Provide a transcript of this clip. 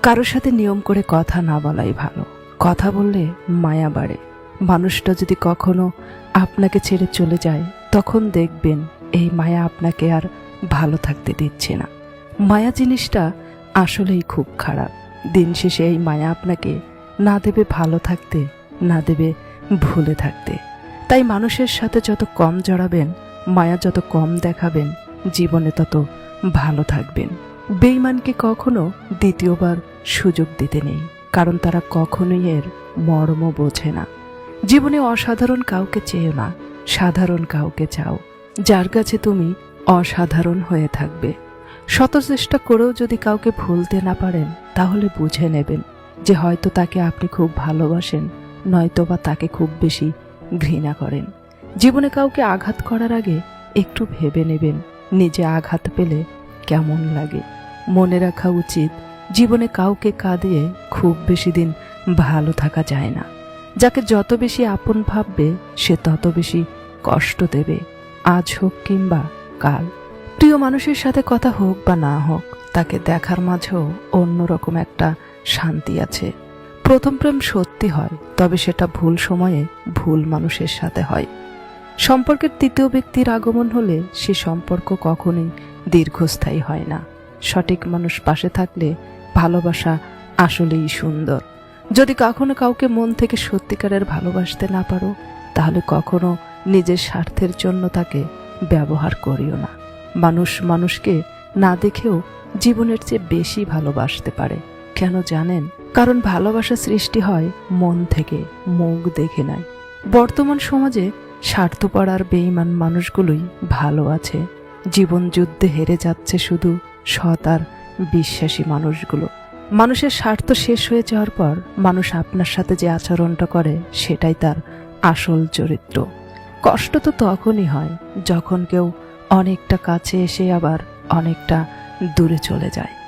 কারোর সাথে নিয়ম করে কথা না বলাই ভালো। কথা বললে মায়া বাড়ে। মানুষটা যদি কখনো আপনাকে ছেড়ে চলে যায়, তখন দেখবেন এই মায়া আপনাকে আর ভালো থাকতে দিচ্ছে না। মায়া জিনিসটা আসলেই খুব খারাপ। দিন শেষে এই মায়া আপনাকে না দেবে ভালো থাকতে, না দেবে ভুলে থাকতে। তাই মানুষের সাথে যত কম জড়াবেন, মায়া যত কম দেখাবেন, জীবনে তত ভালো থাকবেন। বেঈমানকে কখনো দ্বিতীয়বার সুযোগ দিতে নেই, কারণ তারা কখনোই এর মর্ম বোঝে না। জীবনে অসাধারণ কাউকে চেয়েও না, সাধারণ কাউকে চাও, যার কাছে তুমি অসাধারণ হয়ে থাকবে। শত চেষ্টা করেও যদি কাউকে ভুলতে না পারেন, তাহলে বুঝে নেবেন যে হয়তো তাকে আপনি খুব ভালোবাসেন, নয়তোবা তাকে খুব বেশি ঘৃণা করেন। জীবনে কাউকে আঘাত করার আগে একটু ভেবে নেবেন নিজে আঘাত পেলে কেমন লাগে। মনে রাখা উচিত, জীবনে কাউকে কাঁদিয়ে খুব বেশি দিন ভালো থাকা যায় না। যাকে যত বেশি আপন ভাববে, সে তত বেশি কষ্ট দেবে, আজ হোক কিংবা কাল। প্রিয় মানুষের সাথে কথা হোক বা না হোক, তাকে দেখার মাঝেও অন্যরকম একটা শান্তি আছে। প্রথম প্রেম সত্যি হয়, তবে সেটা ভুল সময়ে ভুল মানুষের সাথে হয়। সম্পর্কের তৃতীয় ব্যক্তির আগমন হলে সে সম্পর্ক কখনোই দীর্ঘস্থায়ী হয় না। সঠিক মানুষ পাশে থাকলে ভালোবাসা আসলেই সুন্দর। যদি কখনো কাউকে মন থেকে সত্যিকারের ভালোবাসতে না পারো, তাহলে কখনো নিজের স্বার্থের জন্য তাকে ব্যবহার করিও না। মানুষ মানুষকে না দেখেও জীবনের চেয়ে বেশি ভালোবাসতে পারে। কেন জানেন? কারণ ভালোবাসা সৃষ্টি হয় মন থেকে, মুখ দেখে নয়। বর্তমান সমাজে স্বার্থপর আর বেঈমান মানুষগুলোই ভালো আছে। জীবন যুদ্ধে হেরে যাচ্ছে শুধু সৎ আর বিশ্বাসী মানুষগুলো। মানুষের স্বার্থ শেষ হয়ে যাওয়ার পর মানুষ আপনার সাথে যে আচরণটা করে, সেটাই তার আসল চরিত্র। কষ্ট তো তখনই হয় যখন কেউ অনেকটা কাছে এসে আবার অনেকটা দূরে চলে যায়।